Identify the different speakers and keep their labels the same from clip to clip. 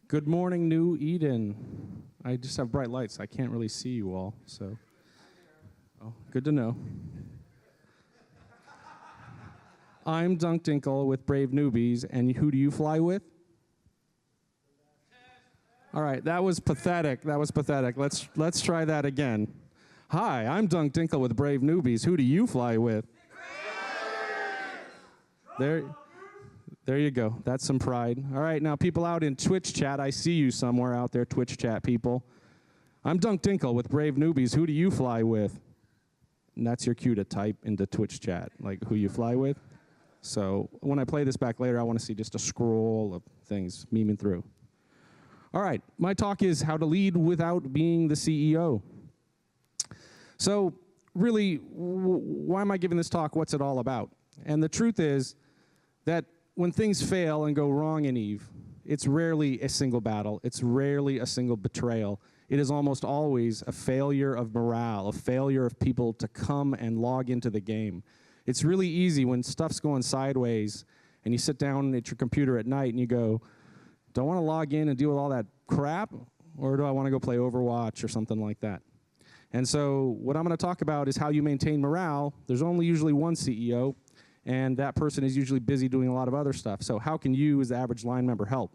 Speaker 1: Good morning, New Eden. I just have bright lights. I can't really see you all, so. Oh, good to know. I'm Dunk Dinkle with Brave Newbies, and who do you fly with? All right, that was pathetic. That was pathetic. Let's try that again. Hi, I'm Dunk Dinkle with Brave Newbies. Who do you fly with? There you go. That's some pride. All right, now people out in Twitch chat, I see you somewhere out there, Twitch chat people. I'm Dunk Dinkle with Brave Newbies. Who do you fly with? And that's your cue to type into Twitch chat, like who you fly with. So when I play this back later, I want to see just a scroll of things memeing through. All right, my talk is how to lead without being the CEO. So really, why am I giving this talk? What's it all about? And the truth is that when things fail and go wrong in Eve, it's rarely a single battle. It's rarely a single betrayal. It is almost always a failure of morale, a failure of people to come and log into the game. It's really easy when stuff's going sideways and you sit down at your computer at night and you go, do I want to log in and deal with all that crap, or do I want to go play Overwatch or something like that? And so what I'm going to talk about is how you maintain morale. There's only usually one CEO, and that person is usually busy doing a lot of other stuff. So how can you, as the average line member, help?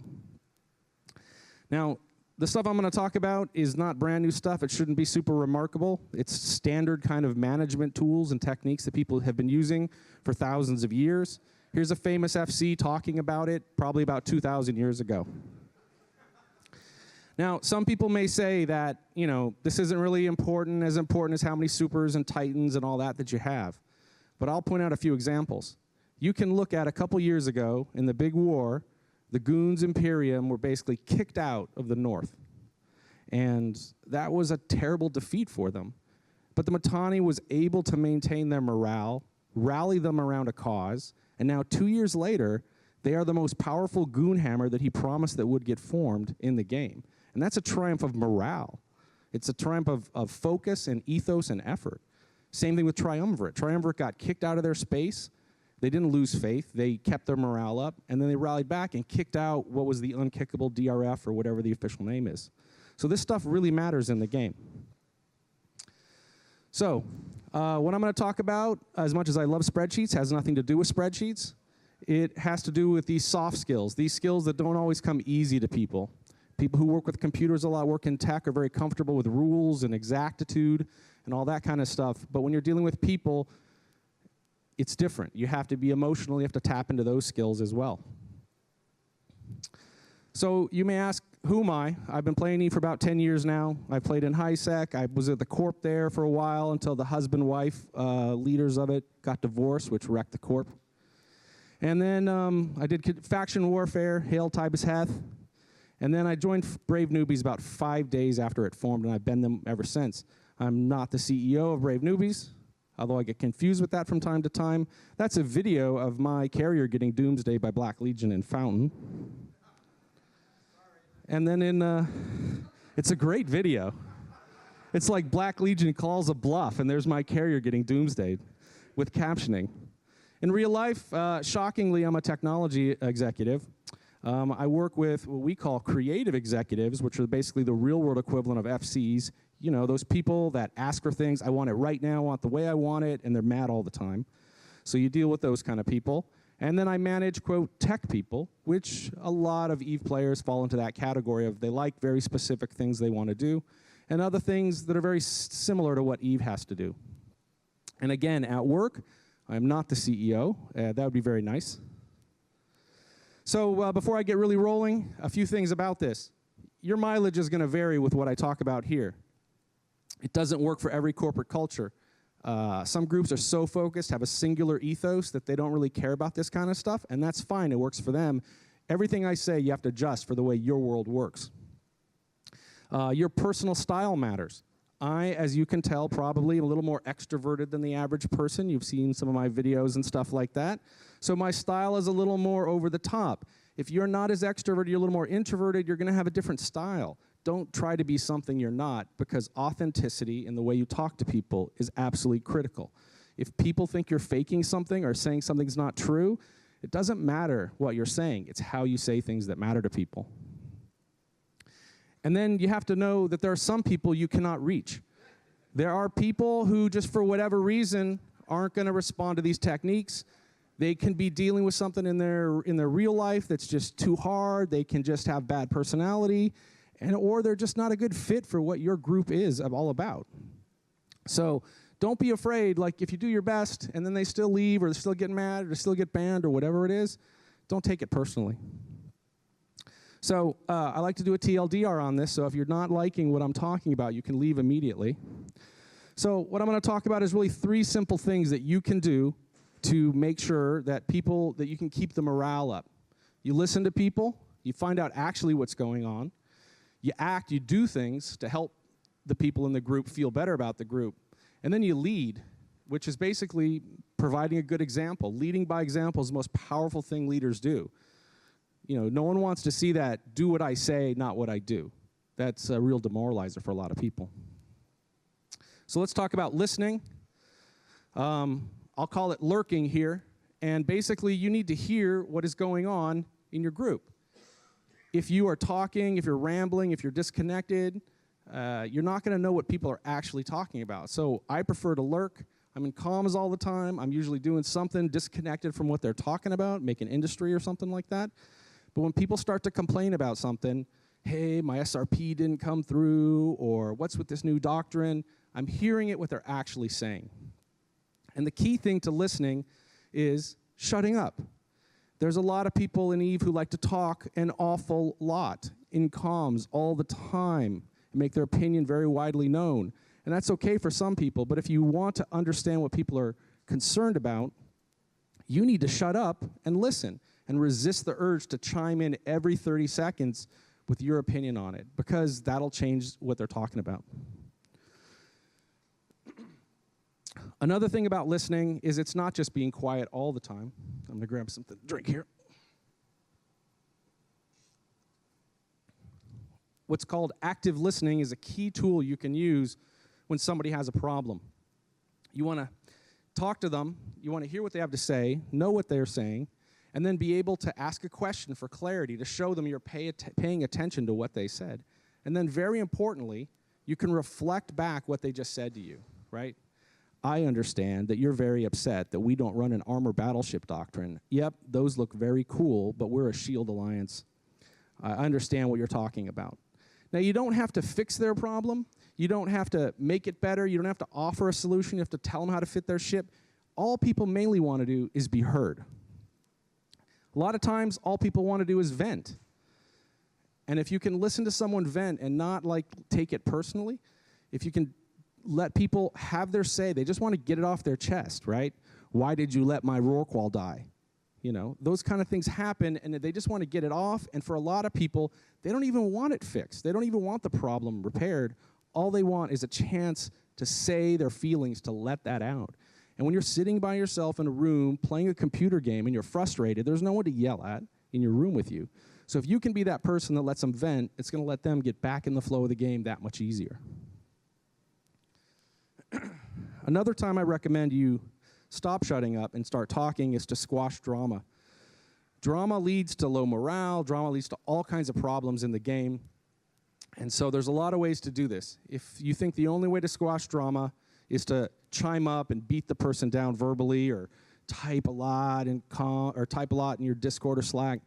Speaker 1: Now, the stuff I'm going to talk about is not brand new stuff. It shouldn't be super remarkable. It's standard kind of management tools and techniques that people have been using for thousands of years. Here's a famous FC talking about it probably about 2,000 years ago. Now, some people may say that, you know, this isn't really important as how many supers and titans and all that you have. But I'll point out a few examples. You can look at a couple years ago in the big war, the Goons Imperium were basically kicked out of the north. And that was a terrible defeat for them. But the Mitanni was able to maintain their morale, rally them around a cause, and now 2 years later, they are the most powerful goon hammer that he promised that would get formed in the game. And that's a triumph of morale. It's a triumph of focus and ethos and effort. Same thing with Triumvirate. Triumvirate got kicked out of their space. They didn't lose faith. They kept their morale up, and then they rallied back and kicked out what was the unkickable DRF or whatever the official name is. So this stuff really matters in the game. So what I'm going to talk about, as much as I love spreadsheets, has nothing to do with spreadsheets. It has to do with these soft skills, these skills that don't always come easy to people. People who work with computers a lot, work in tech, are very comfortable with rules and exactitude and all that kind of stuff. But when you're dealing with people, it's different. You have to be emotional. You have to tap into those skills as well. So you may ask, who am I? I've been playing Eve for about 10 years now. I played in HiSec. I was at the Corp there for a while until the husband-wife leaders of it got divorced, which wrecked the Corp. And then I did faction warfare, Hail Tibus Heth. And then I joined Brave Newbies about 5 days after it formed, and I've been them ever since. I'm not the CEO of Brave Newbies, although I get confused with that from time to time. That's a video of my carrier getting doomsday by Black Legion in Fountain. And then it's a great video. It's like Black Legion calls a bluff, and there's my carrier getting doomsday with captioning. In real life, shockingly, I'm a technology executive. I work with what we call creative executives, which are basically the real-world equivalent of FCs. You know, those people that ask for things, I want it right now, I want the way I want it, and they're mad all the time. So you deal with those kind of people. And then I manage, quote, tech people, which a lot of Eve players fall into that category of they like very specific things they want to do, and other things that are very similar to what Eve has to do. And again, at work, I'm not the CEO. That would be very nice. So before I get really rolling, a few things about this. Your mileage is going to vary with what I talk about here. It doesn't work for every corporate culture. Some groups are so focused, have a singular ethos that they don't really care about this kind of stuff, and that's fine. It works for them. Everything I say, you have to adjust for the way your world works. Your personal style matters. I, as you can tell, probably am a little more extroverted than the average person. You've seen some of my videos and stuff like that. So my style is a little more over the top. If you're not as extroverted, you're a little more introverted, you're going to have a different style. Don't try to be something you're not, because authenticity in the way you talk to people is absolutely critical. If people think you're faking something or saying something's not true, it doesn't matter what you're saying. It's how you say things that matter to people. And then you have to know that there are some people you cannot reach. There are people who just for whatever reason aren't going to respond to these techniques. They can be dealing with something in their real life that's just too hard. They can just have bad personality, or they're just not a good fit for what your group is all about. So don't be afraid. Like if you do your best and then they still leave or they still get mad or they still get banned or whatever it is, don't take it personally. So I like to do a TLDR on this. So if you're not liking what I'm talking about, you can leave immediately. So what I'm going to talk about is really 3 simple things that you can do to make sure that you can keep the morale up. You listen to people, you find out actually what's going on, you do things to help the people in the group feel better about the group, and then you lead, which is basically providing a good example. Leading by example is the most powerful thing leaders do. You know, no one wants to see that, do what I say, not what I do. That's a real demoralizer for a lot of people. So let's talk about listening. I'll call it lurking here. And basically, you need to hear what is going on in your group. If you are talking, if you're rambling, if you're disconnected, you're not going to know what people are actually talking about. So I prefer to lurk. I'm in comms all the time. I'm usually doing something disconnected from what they're talking about, making industry or something like that. But when people start to complain about something, hey, my SRP didn't come through, or what's with this new doctrine, I'm hearing it what they're actually saying. And the key thing to listening is shutting up. There's a lot of people in Eve who like to talk an awful lot in comms all the time and make their opinion very widely known. And that's okay for some people, but if you want to understand what people are concerned about, you need to shut up and listen and resist the urge to chime in every 30 seconds with your opinion on it, because that'll change what they're talking about. Another thing about listening is it's not just being quiet all the time. I'm going to grab something to drink here. What's called active listening is a key tool you can use when somebody has a problem. You want to talk to them, you want to hear what they have to say, know what they're saying, and then be able to ask a question for clarity to show them you're paying attention to what they said. And then very importantly, you can reflect back what they just said to you, right? I understand that you're very upset that we don't run an armor battleship doctrine. Yep, those look very cool, but we're a shield alliance. I understand what you're talking about. Now, you don't have to fix their problem. You don't have to make it better. You don't have to offer a solution. You have to tell them how to fit their ship. All people mainly want to do is be heard. A lot of times, all people want to do is vent. And if you can listen to someone vent and not take it personally, if you can let people have their say, they just want to get it off their chest, right? Why did you let my Rorqual die? You know, those kind of things happen, and they just want to get it off. And for a lot of people, they don't even want it fixed. They don't even want the problem repaired. All they want is a chance to say their feelings, to let that out. And when you're sitting by yourself in a room playing a computer game and you're frustrated, there's no one to yell at in your room with you. So if you can be that person that lets them vent, it's going to let them get back in the flow of the game that much easier. Another time I recommend you stop shutting up and start talking is to squash drama. Drama leads to low morale. Drama leads to all kinds of problems in the game. And so there's a lot of ways to do this. If you think the only way to squash drama is to chime up and beat the person down verbally or type a lot in your Discord or Slack,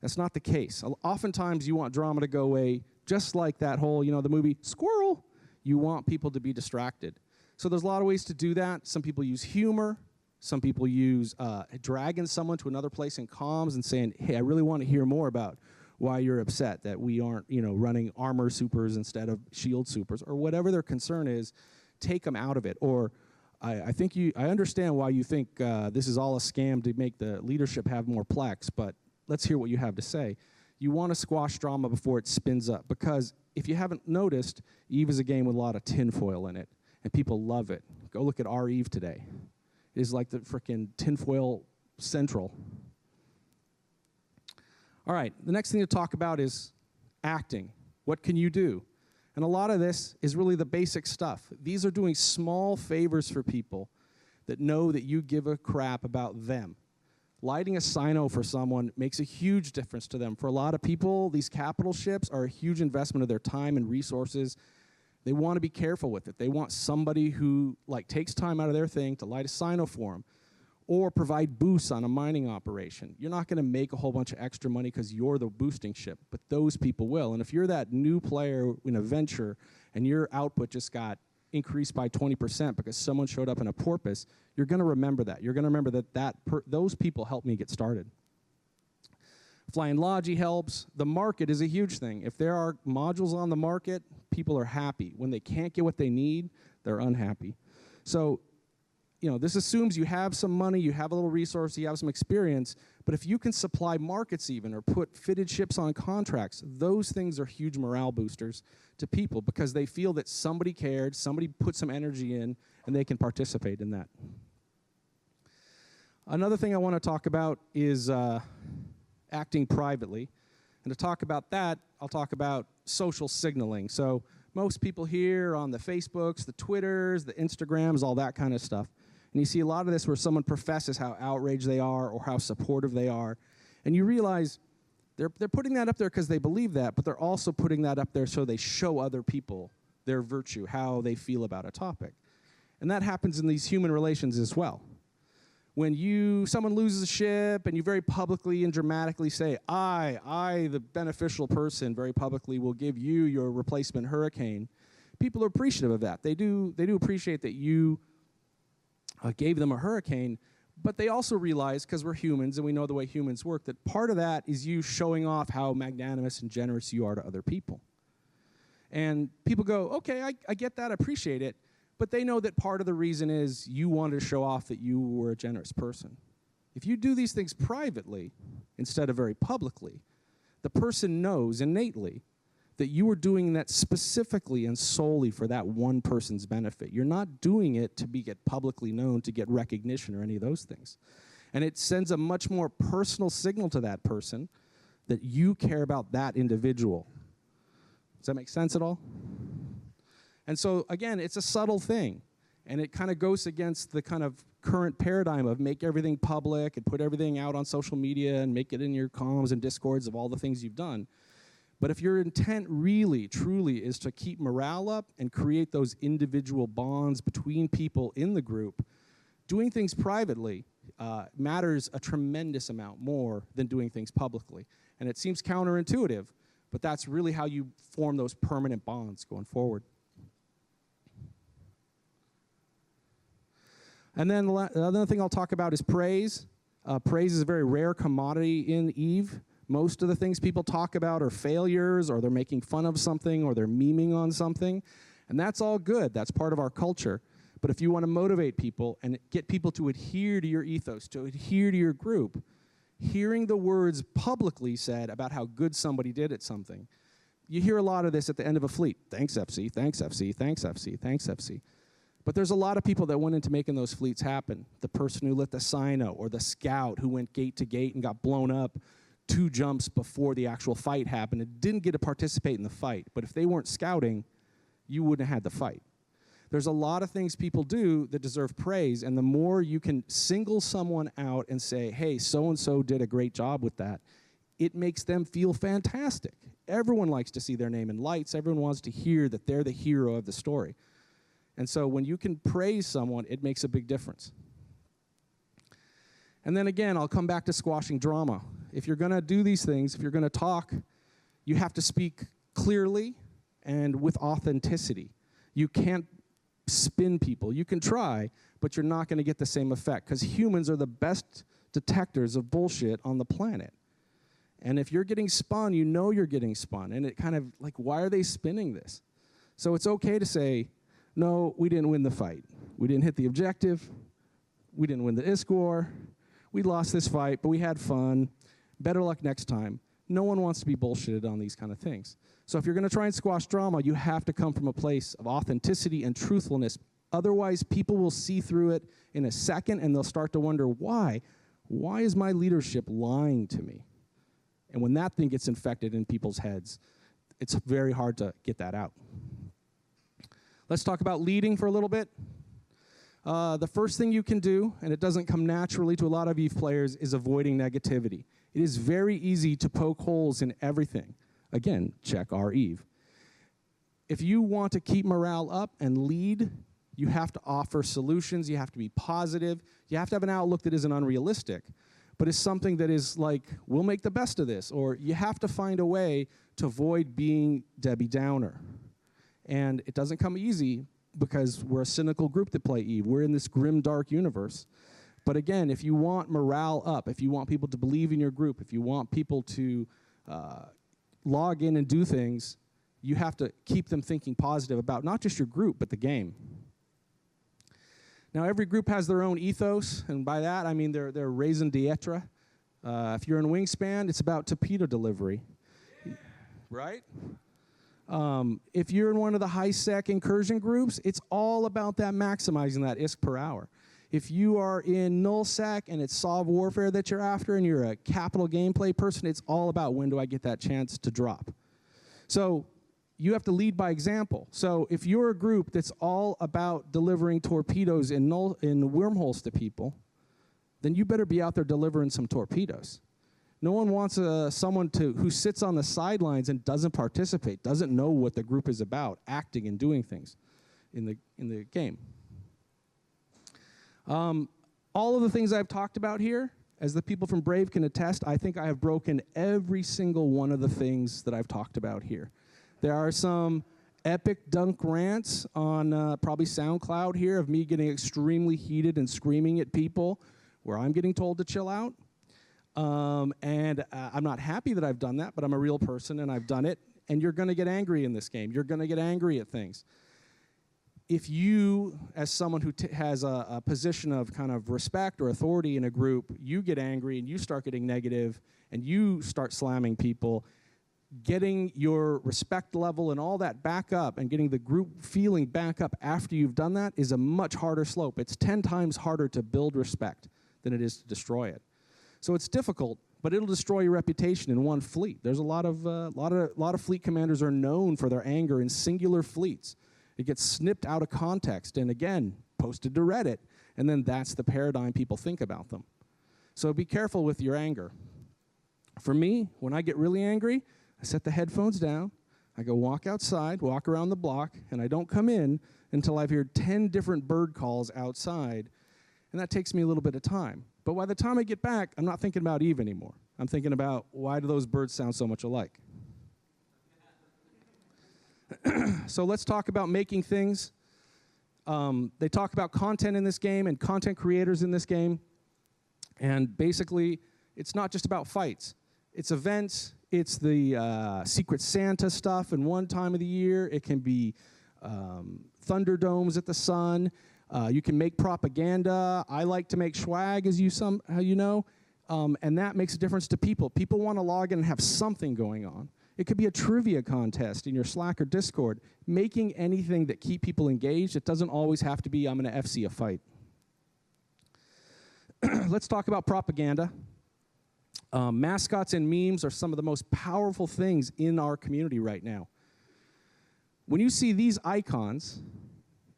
Speaker 1: that's not the case. Oftentimes you want drama to go away just like that whole, the movie Squirrel. You want people to be distracted. So there's a lot of ways to do that. Some people use humor. Some people use dragging someone to another place in comms and saying, hey, I really want to hear more about why you're upset that we aren't, running armor supers instead of shield supers, or whatever their concern is. Take them out of it. Or I understand why you think this is all a scam to make the leadership have more plex, but let's hear what you have to say. You want to squash drama before it spins up, because if you haven't noticed, Eve is a game with a lot of tinfoil in it. And people love it. Go look at our Eve today. It is like the frickin' tinfoil central. All right, the next thing to talk about is acting. What can you do? And a lot of this is really the basic stuff. These are doing small favors for people that know that you give a crap about them. Lighting a sino for someone makes a huge difference to them. For a lot of people, these capital ships are a huge investment of their time and resources. They want to be careful with it. They want somebody who takes time out of their thing to light a sino for them or provide boosts on a mining operation. You're not going to make a whole bunch of extra money because you're the boosting ship, but those people will. And if you're that new player in a venture and your output just got increased by 20% because someone showed up in a porpoise, you're going to remember that. You're going to remember that those people helped me get started. Flying Logi helps. The market is a huge thing. If there are modules on the market, people are happy. When they can't get what they need, they're unhappy. So, this assumes you have some money, you have a little resource, you have some experience, but if you can supply markets even or put fitted ships on contracts, those things are huge morale boosters to people because they feel that somebody cared, somebody put some energy in, and they can participate in that. Another thing I want to talk about is acting privately. And to talk about that, I'll talk about social signaling. So most people here on the Facebooks, the Twitters, the Instagrams, all that kind of stuff. And you see a lot of this where someone professes how outraged they are or how supportive they are. And you realize they're putting that up there because they believe that, but they're also putting that up there so they show other people their virtue, how they feel about a topic. And that happens in these human relations as well. When someone loses a ship and you very publicly and dramatically say, I, the beneficial person, very publicly will give you your replacement hurricane, people are appreciative of that. They do appreciate that you gave them a hurricane, but they also realize, because we're humans and we know the way humans work, that part of that is you showing off how magnanimous and generous you are to other people. And people go, okay, I get that, I appreciate it. But they know that part of the reason is you wanted to show off that you were a generous person. If you do these things privately instead of very publicly, the person knows innately that you were doing that specifically and solely for that one person's benefit. You're not doing it to get publicly known, to get recognition or any of those things. And it sends a much more personal signal to that person that you care about that individual. Does that make sense at all? And so, again, it's a subtle thing, and it kind of goes against the kind of current paradigm of make everything public and put everything out on social media and make it in your comms and discords of all the things you've done. But if your intent really, truly is to keep morale up and create those individual bonds between people in the group, doing things privately matters a tremendous amount more than doing things publicly. And it seems counterintuitive, but that's really how you form those permanent bonds going forward. And then another thing I'll talk about is praise. Praise is a very rare commodity in EVE. Most of the things people talk about are failures, or they're making fun of something, or they're memeing on something. And that's all good. That's part of our culture. But if you want to motivate people and get people to adhere to your ethos, to adhere to your group, hearing the words publicly said about how good somebody did at something, you hear a lot of this at the end of a fleet. Thanks, FC, thanks, FC, thanks, FC, thanks, FC. But there's a lot of people that went into making those fleets happen. The person who lit the sino, or the scout who went gate to gate and got blown up 2 jumps before the actual fight happened and didn't get to participate in the fight. But if they weren't scouting, you wouldn't have had the fight. There's a lot of things people do that deserve praise, and the more you can single someone out and say, hey, so-and-so did a great job with that, it makes them feel fantastic. Everyone likes to see their name in lights. Everyone wants to hear that they're the hero of the story. And so when you can praise someone, it makes a big difference. And then again, I'll come back to squashing drama. If you're going to do these things, if you're going to talk, you have to speak clearly and with authenticity. You can't spin people. You can try, but you're not going to get the same effect, because humans are the best detectors of bullshit on the planet. And if you're getting spun, you know you're getting spun. And it kind of like, why are they spinning this? So it's okay to say, no, we didn't win the fight. We didn't hit the objective. We didn't win the ISK. We lost this fight, but we had fun. Better luck next time. No one wants to be bullshitted on these kind of things. So if you're going to try and squash drama, you have to come from a place of authenticity and truthfulness. Otherwise, people will see through it in a second, and they'll start to wonder, why? Why is my leadership lying to me? And when that thing gets infected in people's heads, it's very hard to get that out. Let's talk about leading for a little bit. The first thing you can do, and it doesn't come naturally to a lot of EVE players, is avoiding negativity. It is very easy to poke holes in everything. Again, check our EVE. If you want to keep morale up and lead, you have to offer solutions, you have to be positive, you have to have an outlook that isn't unrealistic, but is something that is like, we'll make the best of this, or you have to find a way to avoid being Debbie Downer. And it doesn't come easy because we're a cynical group that play EVE. We're in this grim, dark universe. But again, if you want morale up, if you want people to believe in your group, if you want people to log in and do things, you have to keep them thinking positive about not just your group, but the game. Now, every group has their own ethos, and by that, I mean their raison d'etre. If you're in Wingspan, it's about torpedo delivery, right? If you're in one of the high-sec incursion groups, it's all about that maximizing that ISK per hour. If you are in nullsec and it's solve warfare that you're after and you're a capital gameplay person, it's all about when do I get that chance to drop. So you have to lead by example. So if you're a group that's all about delivering torpedoes in wormholes to people, then you better be out there delivering some torpedoes. No one wants someone who sits on the sidelines and doesn't participate, doesn't know what the group is about, acting and doing things in the game. All of the things I've talked about here, as the people from Brave can attest, I think I have broken every single one of the things that I've talked about here. There are some epic dunk rants on probably SoundCloud here of me getting extremely heated and screaming at people where I'm getting told to chill out. I'm not happy that I've done that, but I'm a real person and I've done it. And you're going to get angry in this game. You're going to get angry at things. If you, as someone who has a position of kind of respect or authority in a group, you get angry and you start getting negative and you start slamming people, getting your respect level and all that back up and getting the group feeling back up after you've done that is a much harder slope. It's 10 times harder to build respect than it is to destroy it. So it's difficult, but it'll destroy your reputation in one fleet. There's a lot of fleet commanders are known for their anger in singular fleets. It gets snipped out of context and, again, posted to Reddit, and then that's the paradigm people think about them. So be careful with your anger. For me, when I get really angry, I set the headphones down, I go walk outside, walk around the block, and I don't come in until I've heard 10 different bird calls outside, and that takes me a little bit of time. But by the time I get back, I'm not thinking about EVE anymore. I'm thinking about, why do those birds sound so much alike? So let's talk about making things. They talk about content in this game and content creators in this game. And basically, it's not just about fights. It's events. It's the Secret Santa stuff in one time of the year. It can be Thunderdomes at the Sun. You can make propaganda. I like to make swag, as you know. And that makes a difference to people. People want to log in and have something going on. It could be a trivia contest in your Slack or Discord, making anything that keep people engaged. It doesn't always have to be, I'm going to FC a fight. Let's talk about propaganda. Mascots and memes are some of the most powerful things in our community right now. When you see these icons,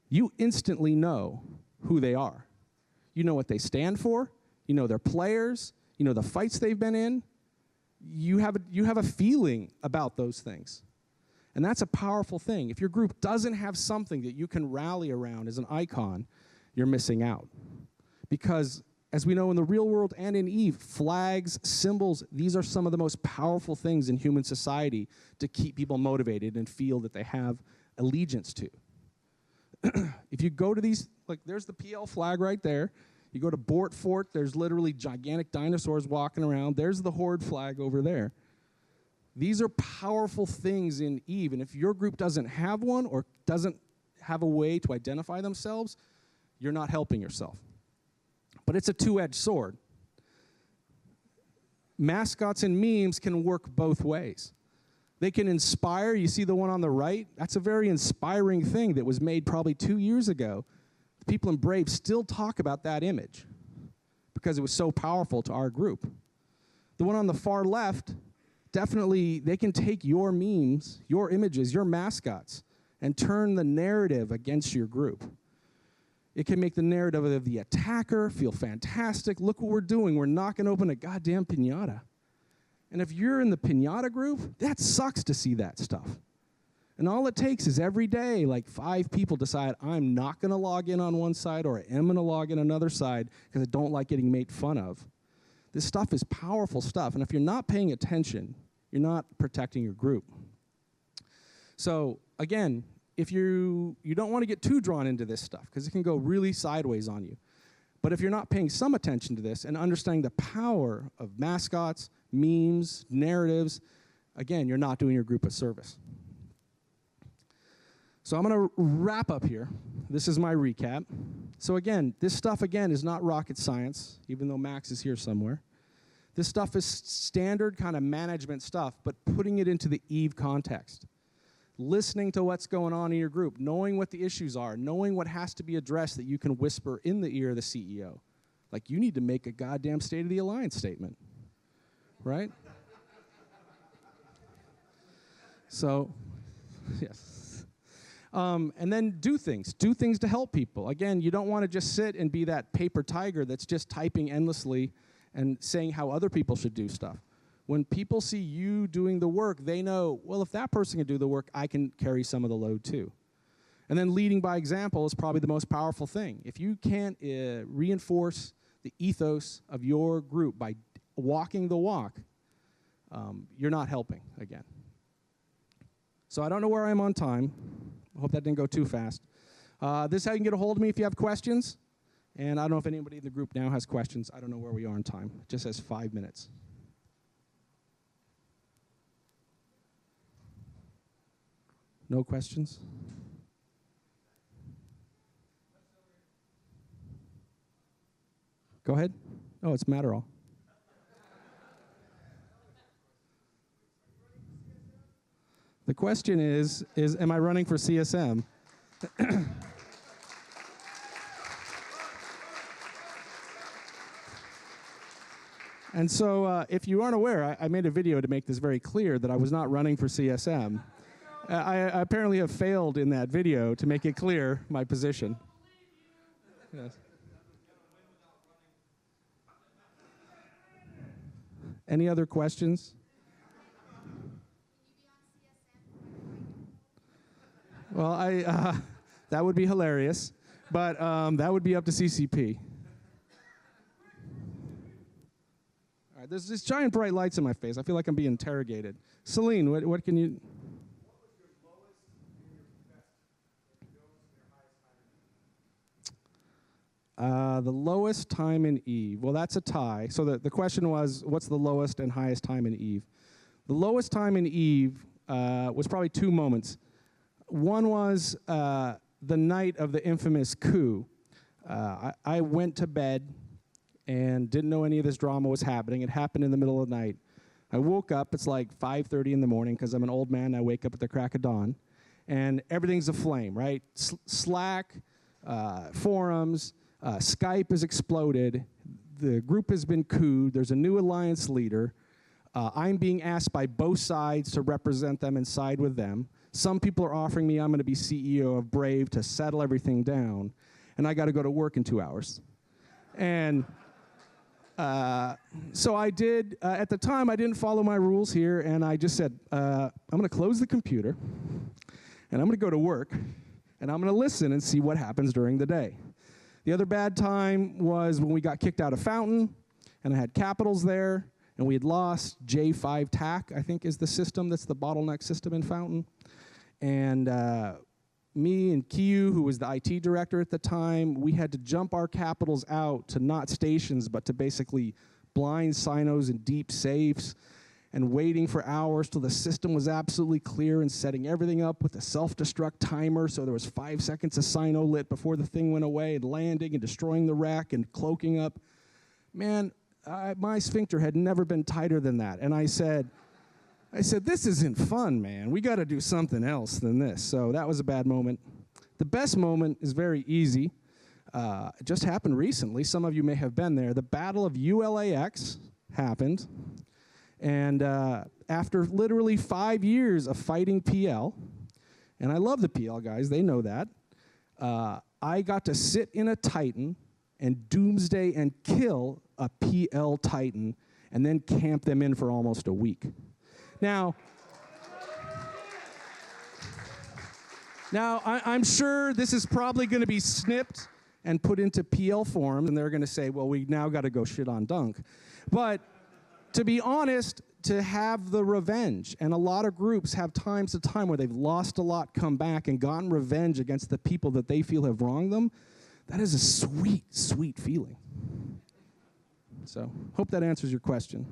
Speaker 1: you instantly know who they are. You know what they stand for. You know their players. You know the fights they've been in. You have a feeling about those things. And that's a powerful thing. If your group doesn't have something that you can rally around as an icon, you're missing out. Because as we know in the real world and in EVE, flags, symbols, these are some of the most powerful things in human society to keep people motivated and feel that they have allegiance to. If you go to these, like there's the PL flag right there. You go to Bort Fort, there's literally gigantic dinosaurs walking around. There's the Horde flag over there. These are powerful things in EVE, and if your group doesn't have one or doesn't have a way to identify themselves, you're not helping yourself. But it's a two-edged sword. Mascots and memes can work both ways. They can inspire. You see the one on the right? That's a very inspiring thing that was made probably 2 years ago. People in Brave still talk about that image because it was so powerful to our group. The one on the far left, definitely they can take your memes, your images, your mascots, and turn the narrative against your group. It can make the narrative of the attacker feel fantastic. Look what we're doing. We're knocking open a goddamn piñata. And if you're in the piñata group, that sucks to see that stuff. And all it takes is every day, like 5 people decide, I'm not going to log in on one side or I am going to log in another side because I don't like getting made fun of. This stuff is powerful stuff. And if you're not paying attention, you're not protecting your group. So again, if you don't want to get too drawn into this stuff because it can go really sideways on you. But if you're not paying some attention to this and understanding the power of mascots, memes, narratives, again, you're not doing your group a service. So I'm going to wrap up here. This is my recap. So again, this stuff, again, is not rocket science, even though Max is here somewhere. This stuff is standard kind of management stuff, but putting it into the Eve context. Listening to what's going on in your group, knowing what the issues are, knowing what has to be addressed that you can whisper in the ear of the CEO. Like, you need to make a goddamn State of the Alliance statement, right? So, yes. And then do things to help people. Again, you don't want to just sit and be that paper tiger that's just typing endlessly and saying how other people should do stuff. When people see you doing the work, they know, well, if that person can do the work, I can carry some of the load too. And then leading by example is probably the most powerful thing. If you can't reinforce the ethos of your group by walking the walk, you're not helping, again. So I don't know where I am on time. I hope that didn't go too fast. This is how you can get a hold of me if you have questions. And I don't know if anybody in the group now has questions. I don't know where we are on time. It just says 5 minutes. No questions? Go ahead. Oh, it's Matterall. The question is am I running for CSM? And so if you aren't aware, I made a video to make this very clear that I was not running for CSM. I apparently have failed in that video to make it clear my position. Yes. Any other questions? Well, that would be hilarious, but that would be up to CCP. All right, there's these giant bright lights in my face. I feel like I'm being interrogated. Celine, what can you... The lowest time in Eve. Well, that's a tie. So the question was, what's the lowest and highest time in Eve? The lowest time in Eve was probably 2 moments. One was the night of the infamous coup. I went to bed and didn't know any of this drama was happening. It happened in the middle of the night. I woke up. It's like 5:30 in the morning because I'm an old man. I wake up at the crack of dawn. And everything's aflame, right? Slack, forums, Skype has exploded. The group has been couped. There's a new alliance leader. I'm being asked by both sides to represent them and side with them. Some people are offering me I'm going to be CEO of Brave to settle everything down, and I got to go to work in 2 hours. And so I did, at the time, I didn't follow my rules here, and I just said, I'm going to close the computer, and I'm going to go to work, and I'm going to listen and see what happens during the day. The other bad time was when we got kicked out of Fountain, and I had Capitals there, and we had lost J5 TAC, I think is the system that's the bottleneck system in Fountain. And me and Kiyu, who was the IT director at the time, we had to jump our Capitals out to not stations, but to basically blind sinos and deep safes, and waiting for hours till the system was absolutely clear and setting everything up with a self-destruct timer so there was 5 seconds of sino lit before the thing went away, and landing and destroying the rack and cloaking up. Man, my sphincter had never been tighter than that. And I said, this isn't fun, man. We got to do something else than this. So that was a bad moment. The best moment is very easy. It just happened recently. Some of you may have been there. The Battle of ULAX happened. And after literally 5 years of fighting PL, and I love the PL guys, they know that, I got to sit in a Titan and doomsday and kill a PL Titan and then camp them in for almost a week. Now, I'm sure this is probably going to be snipped and put into PL form, and they're going to say, well, we now got to go shit on Dunk. But to be honest, to have the revenge, and a lot of groups have times to time where they've lost a lot, come back, and gotten revenge against the people that they feel have wronged them, that is a sweet, sweet feeling. So, hope that answers your question.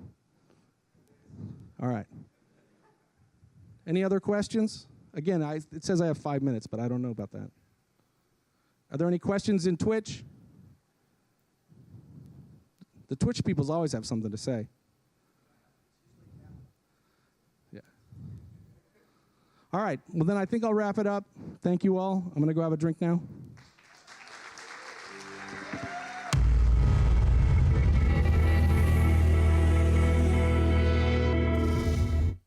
Speaker 1: All right. Any other questions? Again, it says I have 5 minutes, but I don't know about that. Are there any questions in Twitch? The Twitch peoples always have something to say. Yeah. All right. Well, then I think I'll wrap it up. Thank you all. I'm going to go have a drink now.